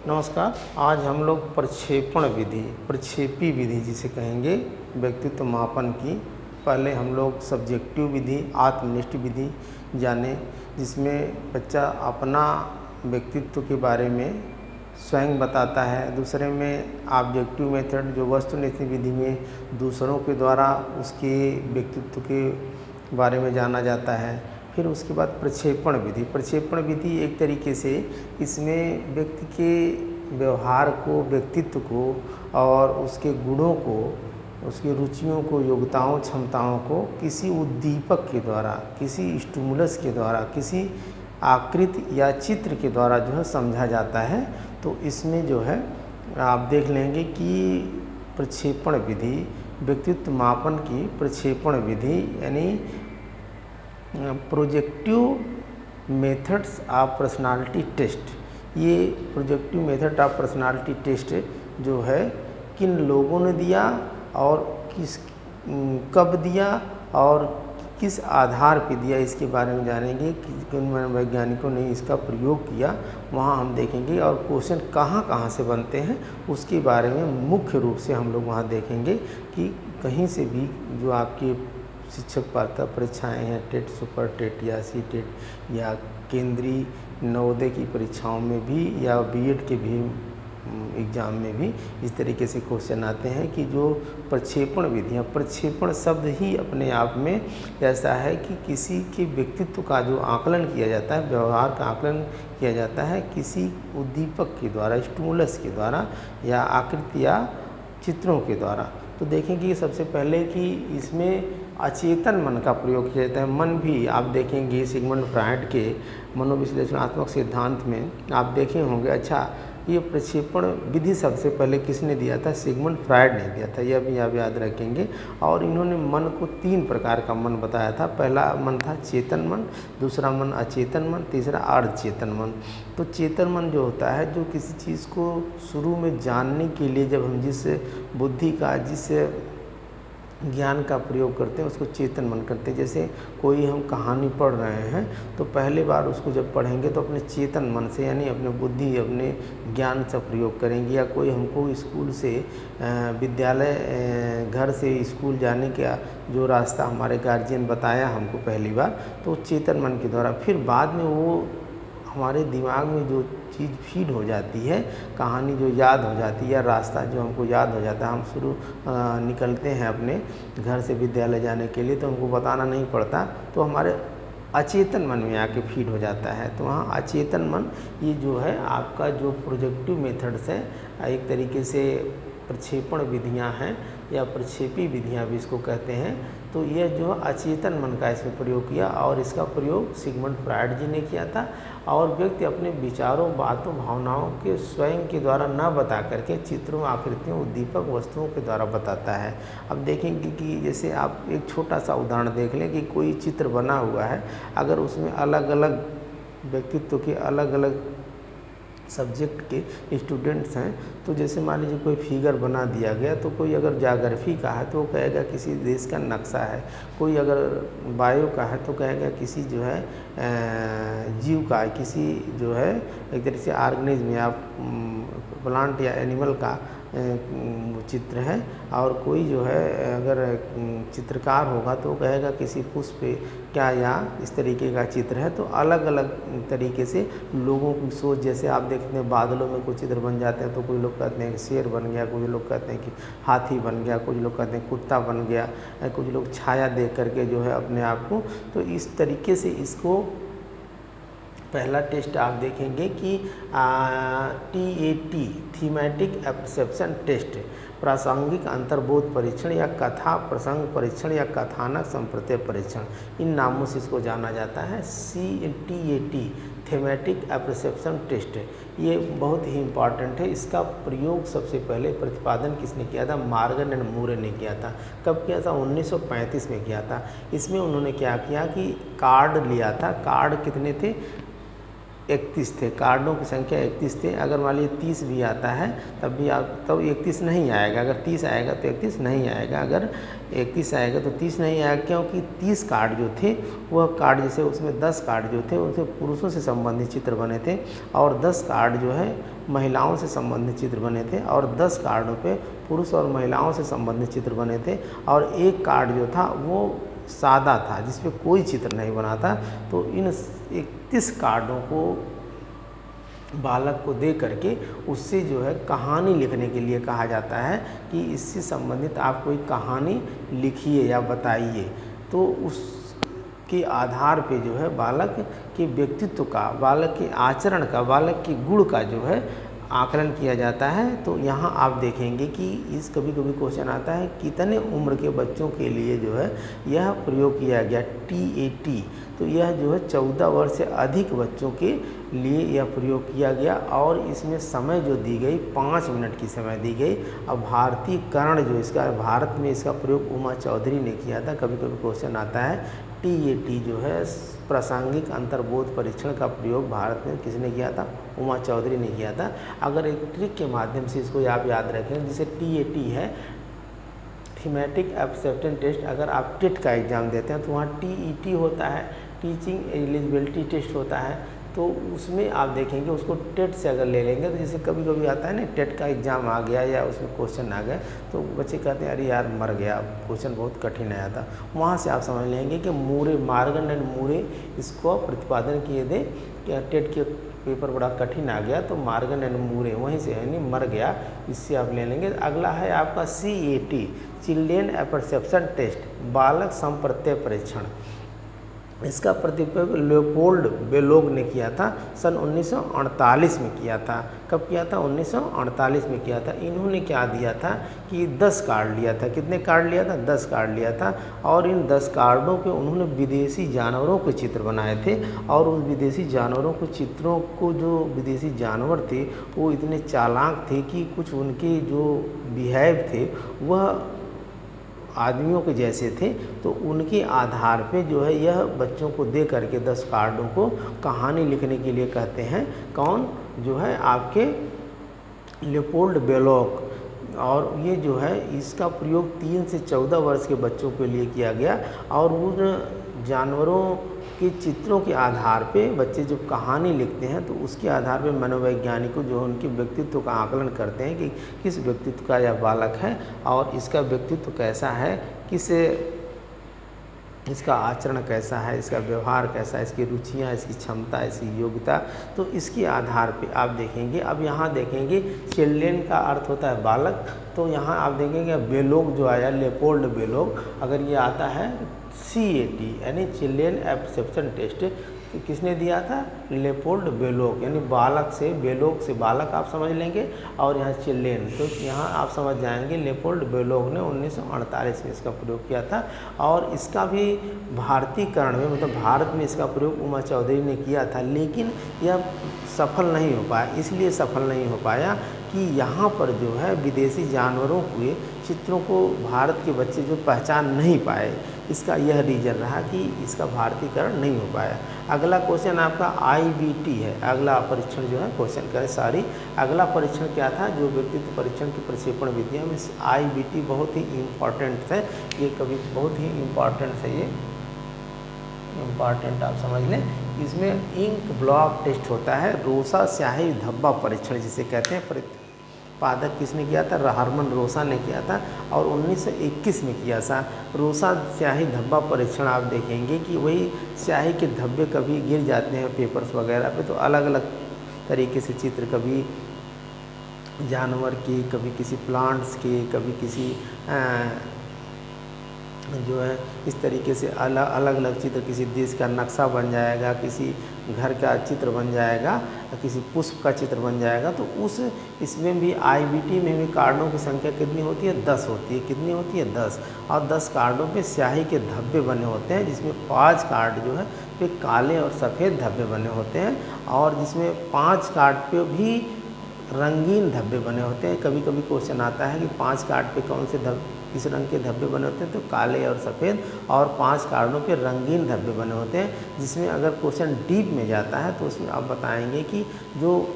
नमस्कार। आज हम लोग प्रक्षेपण विधि, प्रक्षेपी विधि जिसे कहेंगे, व्यक्तित्व मापन की पहले हम लोग सब्जेक्टिव विधि, आत्मनिष्ठ विधि जाने, जिसमें बच्चा अपना व्यक्तित्व के बारे में स्वयं बताता है। दूसरे में ऑब्जेक्टिव मेथड जो वस्तुनिष्ठ विधि में दूसरों के द्वारा उसके व्यक्तित्व के बारे में जाना जाता है। फिर उसके बाद प्रक्षेपण विधि। प्रक्षेपण विधि एक तरीके से इसमें व्यक्ति के व्यवहार को, व्यक्तित्व को और उसके गुणों को, उसकी रुचियों को, योग्यताओं, क्षमताओं को किसी उद्दीपक के द्वारा, किसी स्टिमुलस के द्वारा, किसी आकृति या चित्र के द्वारा जो है समझा जाता है। तो इसमें जो है आप देख लेंगे कि प्रक्षेपण विधि, व्यक्तित्व मापन की प्रक्षेपण विधि यानी projective methods of personality test. ये projective method of personality test जो है किन लोगों ने दिया और कब दिया और किस आधार पर दिया, इसके बारे में जानेंगे कि किन वैज्ञानिकों ने इसका प्रयोग किया, वहाँ हम देखेंगे। और क्वेश्चन कहाँ कहाँ से बनते हैं उसके बारे में मुख्य रूप से हम लोग वहाँ देखेंगे कि कहीं से भी जो आपके शिक्षक पात्रता परीक्षाएँ हैं, टेट, सुपर टेट या सी टेट या केंद्रीय नवोदय की परीक्षाओं में भी या बीएड के भी एग्ज़ाम में भी इस तरीके से क्वेश्चन आते हैं कि जो प्रक्षेपण विधियाँ, प्रक्षेपण शब्द ही अपने आप में ऐसा है कि किसी के व्यक्तित्व का जो आकलन किया जाता है, व्यवहार का आकलन किया जाता है किसी उद्दीपक के द्वारा, स्टिमुलस के द्वारा या आकृति या चित्रों के द्वारा। तो देखेंगे सबसे पहले कि इसमें अचेतन मन का प्रयोग किया जाता है। मन भी आप देखेंगे सिगमंड फ्रायड के मनोविश्लेषणात्मक सिद्धांत में आप देखे होंगे। अच्छा, ये प्रक्षेपण विधि सबसे पहले किसने दिया था? सिगमंड फ्रायड ने दिया था, यह भी आप याद रखेंगे। और इन्होंने मन को 3 प्रकार का मन बताया था। पहला मन था चेतन मन, दूसरा मन अचेतन मन, तीसरा अर्धचेतन मन। तो चेतन मन जो होता है, जो किसी चीज़ को शुरू में जानने के लिए जब हम जिस बुद्धि का, जिस ज्ञान का प्रयोग करते हैं उसको चेतन मन करते हैं। जैसे कोई हम कहानी पढ़ रहे हैं तो पहले बार उसको जब पढ़ेंगे तो अपने चेतन मन से यानी अपने बुद्धि, अपने ज्ञान से प्रयोग करेंगे। या कोई हमको स्कूल से विद्यालय, घर से स्कूल जाने का जो रास्ता हमारे गार्जियन बताया हमको पहली बार, तो चेतन मन के द्वारा फिर बाद में वो हमारे दिमाग में जो चीज़ फीड हो जाती है, कहानी जो याद हो जाती है या रास्ता जो हमको याद हो जाता है, हम शुरू निकलते हैं अपने घर से विद्यालय जाने के लिए तो हमको बताना नहीं पड़ता, तो हमारे अचेतन मन में आके फीड हो जाता है। तो वहाँ अचेतन मन ये जो है आपका जो प्रोजेक्टिव मेथड्स है, एक तरीके से प्रक्षेपण विधियाँ हैं या प्रक्षेपी विधियाँ भी इसको कहते हैं। तो यह जो अचेतन मन का इसमें प्रयोग किया और इसका प्रयोग सिगमंड फ्रायड जी ने किया था। और व्यक्ति अपने विचारों, बातों, भावनाओं के स्वयं के द्वारा न बता करके चित्रों, आकृतियों, उद्दीपक वस्तुओं के द्वारा बताता है। अब देखेंगे कि जैसे आप एक छोटा सा उदाहरण देख लें कि कोई चित्र बना हुआ है, अगर उसमें अलग अलग व्यक्तित्व के अलग अलग सब्जेक्ट के स्टूडेंट्स हैं, तो जैसे मान लीजिए कोई फिगर बना दिया गया, तो कोई अगर ज्योग्राफी का है तो वो कहेगा किसी देश का नक्शा है, कोई अगर बायो का है तो कहेगा किसी जो है जीव का, किसी जो है एक तरह से ऑर्गेनिज्म या प्लांट या एनिमल का चित्र है। और कोई जो है अगर चित्रकार होगा तो कहेगा किसी पुष्प क्या या इस तरीके का चित्र है। तो अलग अलग तरीके से लोगों की सोच, जैसे आप देखते हैं बादलों में कुछ चित्र बन जाते हैं तो कोई लोग कहते हैं कि शेर बन गया, कुछ लोग कहते हैं कि हाथी बन गया, कुछ लोग कहते हैं कुत्ता बन गया, कुछ लोग छाया देख करके जो है अपने आप को। तो इस तरीके से इसको पहला टेस्ट आप देखेंगे कि TAT, थीमेटिक एप्रिसिएशन टेस्ट, प्रासंगिक अंतर्बोध परीक्षण या कथा प्रसंग परीक्षण या कथानक संप्रत्यय परीक्षण, इन नामों से इसको जाना जाता है। TAT, थीमेटिक एप्रिसिएशन टेस्ट, ये बहुत ही इम्पॉर्टेंट है। इसका प्रयोग सबसे पहले प्रतिपादन किसने किया था? मॉर्गन एंड मूरे ने किया था। कब किया था? 1935 में किया था। इसमें उन्होंने क्या किया कि कार्ड लिया था। कार्ड कितने थे? 31 थे, कार्डों की संख्या 31 थे। अगर मान लीजिए 30 भी आता है तब भी आप तब 31 नहीं आएगा, अगर 30 आएगा तो 31 नहीं आएगा, अगर 31 आएगा तो 30 नहीं आएगा, क्योंकि 30 कार्ड जो थे वह कार्ड जैसे उसमें 10 कार्ड जो थे उनसे पुरुषों से संबंधित चित्र बने थे और 10 कार्ड जो है महिलाओं से संबंधित चित्र बने थे और 10 कार्डों पे पुरुष और महिलाओं से संबंधित चित्र बने थे और एक कार्ड जो था वो सादा था जिसपे कोई चित्र नहीं बना था। तो इन 31 कार्डों को बालक को दे करके उससे जो है कहानी लिखने के लिए कहा जाता है कि इससे संबंधित आप कोई कहानी लिखिए या बताइए। तो उसके आधार पे जो है बालक के व्यक्तित्व का, बालक के आचरण का, बालक के गुण का जो है आकलन किया जाता है। तो यहाँ आप देखेंगे कि इस कभी कभी क्वेश्चन आता है कितने उम्र के बच्चों के लिए जो है यह प्रयोग किया गया TAT। तो यह जो है 14 वर्ष से अधिक बच्चों के लिए यह प्रयोग किया गया और इसमें समय जो दी गई 5 मिनट की समय दी गई। अब भारतीयकरण जो इसका भारत में इसका प्रयोग उमा चौधरी ने किया था। कभी कभी क्वेश्चन आता है TAT जो है प्रासंगिक अंतर्बोध परीक्षण का प्रयोग भारत में किसने किया था? उमा चौधरी ने किया था। अगर एक ट्रिक के माध्यम से इसको आप याद रखें, जैसे TAT है थीमेटिक एप्टीट्यूड टेस्ट, अगर आप टेट का एग्ज़ाम देते हैं तो वहाँ TET होता है, टीचिंग एलिजिबिलिटी टेस्ट होता है। तो उसमें आप देखेंगे उसको टेट से अगर ले लेंगे तो जैसे कभी कभी आता है ना टेट का एग्ज़ाम आ गया या उसमें क्वेश्चन आ गए तो बच्चे कहते हैं अरे यार मर गया, क्वेश्चन बहुत कठिन आया था। वहाँ से आप समझ लेंगे कि मूरे, मार्गन एंड मूरे इसको प्रतिपादन किए थे कि टेट के पेपर बड़ा कठिन आ गया तो मार्गन एंड मूरे वहीं से यानी मर गया, इससे आप ले लेंगे। अगला है आपका CAT चिल्ड्रेन एपर्सेप्शन टेस्ट, बालक संप्रत्यय परीक्षण। इसका प्रतिपादन लियोपोल्ड बेलोग ने किया था, सन 1948 में किया था। कब किया था? 1948 में किया था। इन्होंने क्या दिया था कि 10 कार्ड लिया था। कितने कार्ड लिया था? 10 कार्ड लिया था और इन 10 कार्डों पे उन्होंने विदेशी जानवरों के चित्र बनाए थे और उस विदेशी जानवरों के चित्रों को, जो विदेशी जानवर थे वो इतने चालाक थे कि कुछ उनके जो बिहेव थे वह आदमियों के जैसे थे। तो उनके आधार पे जो है यह बच्चों को दे करके 10 कार्डों को कहानी लिखने के लिए कहते हैं। कौन? जो है आपके लियोपोल्ड बेलोग। और ये जो है इसका प्रयोग 3 से 14 वर्ष के बच्चों के लिए किया गया और उन जानवरों के चित्रों के आधार पे बच्चे जब कहानी लिखते हैं तो उसके आधार पे मनोवैज्ञानिकों जो उनके व्यक्तित्व का आकलन करते हैं कि किस व्यक्तित्व का यह बालक है और इसका व्यक्तित्व कैसा है, इसका आचरण कैसा है, इसका व्यवहार कैसा है, इसकी रुचियाँ, इसकी क्षमता, इसकी योग्यता। तो इसके आधार पे आप देखेंगे। अब यहाँ देखेंगे चिल्ड्रेन का अर्थ होता है बालक, तो यहाँ आप देखेंगे बेलोग जो आया लियोपोल्ड बेलोग, अगर ये आता है CAT यानी चिल्ड्रेन एपर्सेप्शन टेस्ट किसने दिया था? लियोपोल्ड बेलोग, यानी बालक से, बेलोग से बालक आप समझ लेंगे और यहाँ चिल्ड्रेन, तो यहाँ आप समझ जाएंगे लियोपोल्ड बेलोग ने 1948 में इसका प्रयोग किया था। और इसका भी भारतीयकरण में, मतलब भारत में इसका प्रयोग उमा चौधरी ने किया था, लेकिन यह सफल नहीं हो पाया। इसलिए सफल नहीं हो पाया कि यहाँ पर जो है विदेशी जानवरों के चित्रों को भारत के बच्चे जो पहचान नहीं पाए, इसका यह रीज़न रहा कि इसका भारतीयकरण नहीं हो पाया। अगला क्वेश्चन आपका IBT है। अगला परीक्षण जो है क्वेश्चन करें सारी। अगला परीक्षण क्या था? जो व्यक्तित्व परीक्षण की प्रक्षेपण विधियाँ में IBT बहुत ही इम्पॉर्टेंट है। ये कभी बहुत ही इम्पॉर्टेंट है, ये इम्पॉर्टेंट आप समझ लें। इसमें इंक ब्लॉक टेस्ट होता है, रोसा स्याही धब्बा परीक्षण जिसे कहते हैं। पादक किसने किया था? हरमन रोसा ने किया था और 1921 में किया था। रोसा स्याही धब्बा परीक्षण आप देखेंगे कि वही स्याही के धब्बे कभी गिर जाते हैं पेपर्स वगैरह पे, तो अलग अलग तरीके से चित्र, कभी जानवर के, कभी किसी प्लांट्स के, कभी किसी जो है इस तरीके से अलग अलग चित्र, किसी देश का नक्शा बन जाएगा, किसी घर का चित्र बन जाएगा, किसी पुष्प का चित्र बन जाएगा। तो उस इसमें भी IBT में भी कार्डों की संख्या कितनी होती है? 10 होती है। कितनी होती है? 10। और 10 कार्डों पे स्याही के धब्बे बने होते हैं, जिसमें 5 कार्ड जो है पे काले और सफ़ेद धब्बे बने होते हैं और जिसमें 5 कार्ड पे भी रंगीन धब्बे बने होते हैं। कभी कभी क्वेश्चन आता है कि 5 कार्ड पे कौन से किस रंग के धब्बे बने होते हैं, तो काले और सफ़ेद, और 5 कार्डों पे रंगीन धब्बे बने होते हैं। जिसमें अगर क्वेश्चन डीप में जाता है तो उसमें आप बताएंगे कि जो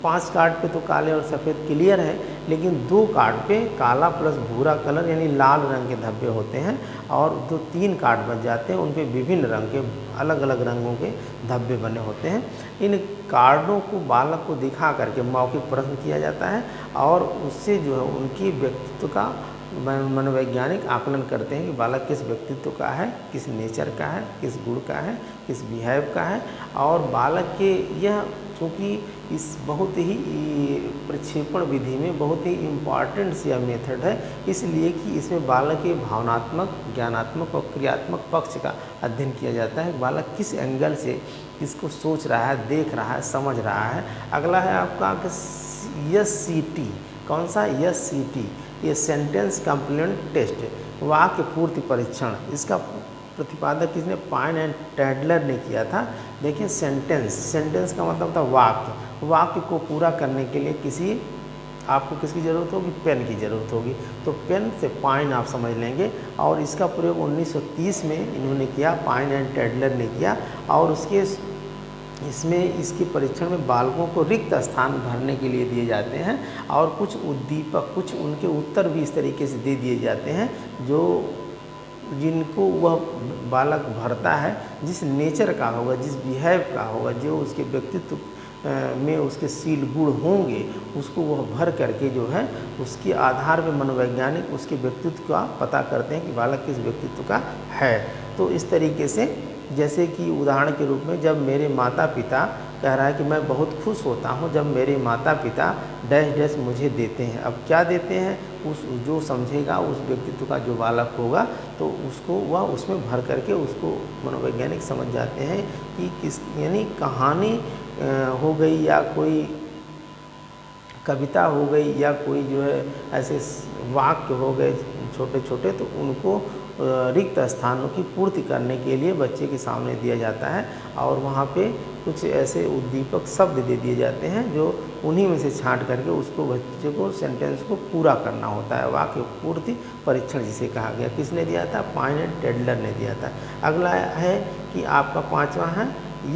5 कार्ड पे तो काले और सफ़ेद क्लियर है, लेकिन 2 कार्ड पे काला प्लस भूरा कलर यानी लाल रंग के धब्बे होते हैं, और जो 3 कार्ड बच जाते हैं उन पे विभिन्न रंग के अलग अलग रंगों के धब्बे बने होते हैं। इन कार्डों को बालक को दिखा करके मौखिक प्रश्न किया जाता है, और उससे जो है उनकी व्यक्तित्व का मनोवैज्ञानिक आकलन करते हैं कि बालक किस व्यक्तित्व का है, किस नेचर का है, किस गुण का है, किस बिहेव का है। और बालक के यह चूँकि इस बहुत ही प्रक्षेपण विधि में बहुत ही इम्पॉर्टेंट सी यह मेथड है, इसलिए कि इसमें बालक के भावनात्मक, ज्ञानात्मक और क्रियात्मक पक्ष का अध्ययन किया जाता है। बालक किस एंगल से इसको सोच रहा है, देख रहा है, समझ रहा है। अगला है आपका SCT। कौन सा? SCT, ये सेंटेंस कंप्लीट टेस्ट, वाक्य पूर्ति परीक्षण। इसका प्रतिपादक किसने? पाइन एंड टैडलर ने किया था। देखिए सेंटेंस का मतलब था वाक्य को पूरा करने के लिए आपको किसकी ज़रूरत होगी? पेन की ज़रूरत होगी। तो पेन से पाइन आप समझ लेंगे, और इसका प्रयोग 1930 में इन्होंने किया, पाइन एंड टैडलर ने किया। और इसके परीक्षण में बालकों को रिक्त स्थान भरने के लिए दिए जाते हैं, और कुछ उद्दीपक, कुछ उनके उत्तर भी इस तरीके से दे दिए जाते हैं जिनको वह बालक भरता है, जिस नेचर का होगा, जिस बिहेव का होगा, जो उसके व्यक्तित्व में उसके शील गुण होंगे, उसको वह भर करके जो है उसके आधार पर मनोवैज्ञानिक उसके व्यक्तित्व का पता करते हैं कि बालक किस व्यक्तित्व का है। तो इस तरीके से, जैसे कि उदाहरण के रूप में, जब मेरे माता पिता, कह रहा है कि मैं बहुत खुश होता हूँ जब मेरे माता पिता डैश डैश मुझे देते हैं। अब क्या देते हैं? जो समझेगा उस व्यक्तित्व का जो बालक होगा, तो उसको वह उसमें भर करके उसको मनोवैज्ञानिक समझ जाते हैं कि यानी कहानी हो गई, या कोई कविता हो गई, या कोई जो है ऐसे वाक्य हो गए छोटे छोटे, तो उनको रिक्त स्थानों की पूर्ति करने के लिए बच्चे के सामने दिया जाता है, और वहाँ पे कुछ ऐसे उद्दीपक शब्द दे दिए जाते हैं जो उन्हीं में से छांट करके उसको बच्चे को सेंटेंस को पूरा करना होता है। वाक्य पूर्ति परीक्षण जिसे कहा गया, किसने दिया था? पाइन एंड टैडलर ने दिया था। अगला है कि आपका 5वां है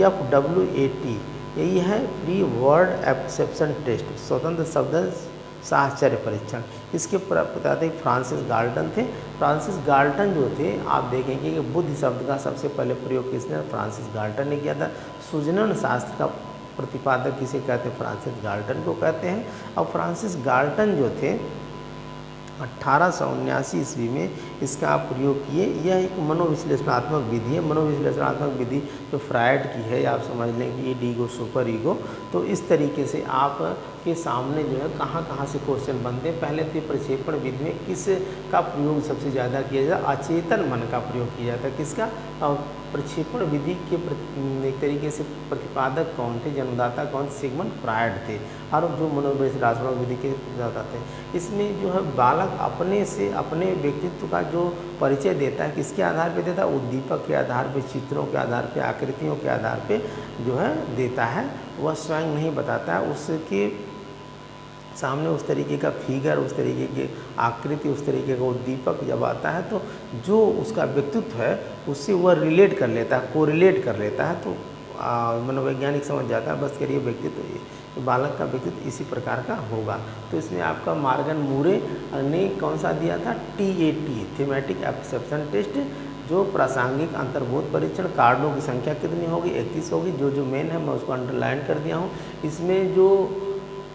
FWAT, यही है फ्री वर्ड एक्सेप्शन टेस्ट, स्वतंत्र शब्द साहचर्य परीक्षण। इसके प्रतिपादक फ्रांसिस गाल्टन थे। फ्रांसिस गाल्टन जो थे, आप देखेंगे कि बुद्धि शब्द का सबसे पहले प्रयोग किसने? फ्रांसिस गाल्टन ने किया था। सुजनन शास्त्र का प्रतिपादक किसे कहते हैं? फ्रांसिस गाल्टन को कहते हैं। और फ्रांसिस गाल्टन जो थे 1879 ईस्वी में इसका प्रयोग किए। यह एक मनोविश्लेषणात्मक विधि है। मनोविश्लेषणात्मक विधि जो फ्रायड की है, आप समझ लें कि ईड ईगो सुपर ईगो। तो इस तरीके से आप के सामने जो है कहाँ कहाँ से क्वेश्चन बनते हैं। पहले तो प्रक्षेपण विधि में किस का प्रयोग सबसे ज़्यादा किया जाता है? अचेतन मन का प्रयोग किया जाता है। किसका? प्रक्षेपण विधि के एक तरीके से प्रतिपादक कौन थे? जन्मदाता कौन? सिगमंड फ्रायड थे। और जो मनोविश्लेषणात्मक विधि के प्रदाता थे, इसमें जो है बालक अपने से अपने व्यक्तित्व का जो परिचय देता है, किसके आधार पे देता है? उद्दीपक के आधार पे, चित्रों के आधार पे, आकृतियों के आधार पे जो है देता है। वह स्वयं नहीं बताता है, उसके सामने उस तरीके का फिगर, उस तरीके की आकृति, उस तरीके का उद्दीपक जब आता है, तो जो उसका व्यक्तित्व है उससे वह रिलेट कर लेता है, कोरिलेट कर लेता है। तो मनोवैज्ञानिक समझ जाता है बस करिए व्यक्तित्व, बालक का व्यक्तित्व इसी प्रकार का होगा। तो इसमें आपका मॉर्गन मूरे ने कौन सा दिया था? TAT, थीमेटिक एप्सेप्शन टेस्ट, जो प्रासंगिक अंतर्बोध परीक्षण। कार्डों की संख्या कितनी होगी? 31 होगी। जो मेन है मैं उसको अंडरलाइन कर दिया हूँ। इसमें जो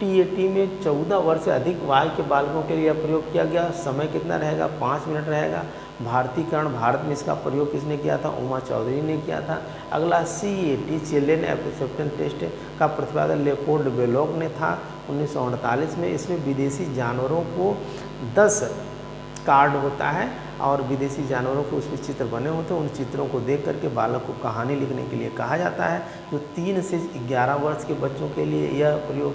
TAT में 14 वर्ष से अधिक आयु के बालकों के लिए प्रयोग किया गया। समय कितना रहेगा? 5 मिनट रहेगा। भारतीकरण, भारत में इसका प्रयोग किसने किया था? उमा चौधरी ने किया था। अगला CAT, चिल्ड्रेन एप्सेप्शन टेस्ट का प्रतिपादन लेपोल्ड बेलोग ने था 1948 में। इसमें विदेशी जानवरों को 10 कार्ड होता है, और विदेशी जानवरों के उसमें चित्र बने होते हैं। उन चित्रों को देख करके बालक को कहानी लिखने के लिए कहा जाता है। जो 3 से 11 वर्ष के बच्चों के लिए यह प्रयोग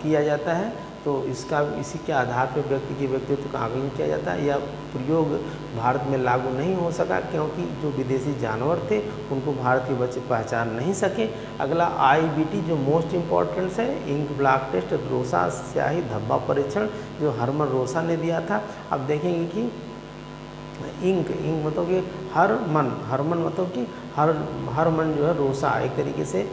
किया जाता है। तो इसका इसी के आधार पर व्यक्ति के व्यक्तित्व का आकलन किया जाता है। यह प्रयोग भारत में लागू नहीं हो सका क्योंकि जो विदेशी जानवर थे उनको भारत के बच्चे पहचान नहीं सके। अगला IBT जो मोस्ट इम्पॉर्टेंस है, इंक ब्लॉक टेस्ट, रोसा स्याही धब्बा परीक्षण जो हरमन रोसा ने दिया था। अब देखेंगे कि इंक मतलब कि हरमन मतलब कि हर मन जो है रोसा, एक तरीके से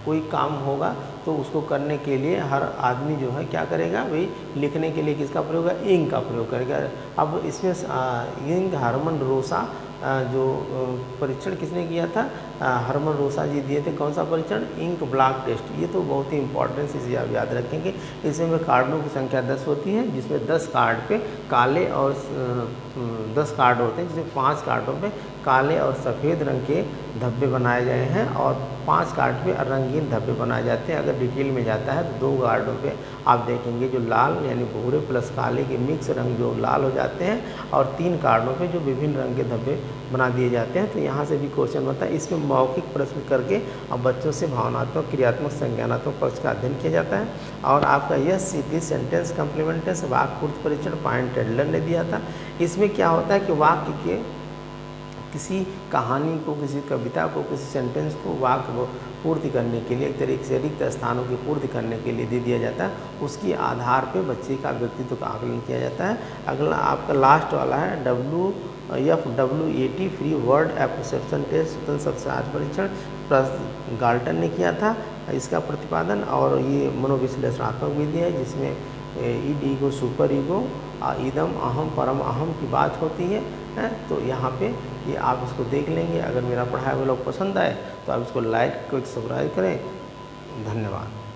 कोई काम होगा तो उसको करने के लिए हर आदमी जो है क्या करेगा, वही लिखने के लिए किसका प्रयोग है, इंक का प्रयोग करेगा। अब इसमें इंक हरमन रोसा जो परीक्षण किसने किया था, हरमन रोसा जी दिए थे। कौन सा परीक्षण, इंक ब्लॉक टेस्ट। ये तो बहुत ही इंपॉर्टेंट चीज़ आप याद रखेंगे। इसमें कार्डों की संख्या 10 होती है, जिसमें 10 कार्ड पे काले और 10 कार्ड होते हैं, जिसमें 5 कार्डों पे काले और सफ़ेद रंग के धब्बे बनाए गए हैं और 5 कार्ड पे रंगीन धब्बे बनाए जाते हैं। अगर डिटेल में जाता है तो 2 कार्डों पे आप देखेंगे जो लाल यानी भूरे प्लस काले के मिक्स रंग जो लाल हो जाते हैं और 3 कार्डों पे जो विभिन्न रंग के धब्बे बना दिए जाते हैं। तो यहाँ से भी क्वेश्चन बनता है। इसमें मौखिक प्रश्न करके अब बच्चों से भावनात्मक, क्रियात्मक, संज्ञानात्मक पक्ष का अध्ययन किया जाता है। और आपका यह सीधी सेंटेंस कम्प्लीमेंटेंस वाक्य पूर्ति परीक्षण पॉइंट टेडलर ने दिया था। इसमें क्या होता है कि वाक्य के किसी कहानी को, किसी कविता को, किसी सेंटेंस को वाक्य को पूर्ति करने के लिए एक तरीके से रिक्त स्थानों की पूर्ति करने के लिए दे दिया जाता है। उसके आधार पे बच्चे का व्यक्तित्व का आकलन किया जाता है। अगला आपका लास्ट वाला है WFWAT फ्री वर्ड एप्रोसेप्शन टेस्ट, स्वतंत्र शब्दसार परीक्षण गाल्टन ने किया था इसका प्रतिपादन। और ये मनोविश्लेषणात्मक विधि है जिसमें ईड, ईगो, सुपर ईगो, इदम, अहम, परम अहम की बात होती है। तो यहाँ पे ये आप इसको देख लेंगे। अगर मेरा पढ़ाया हुआ लोग पसंद आए तो आप इसको लाइक, सब्सक्राइब करें। धन्यवाद।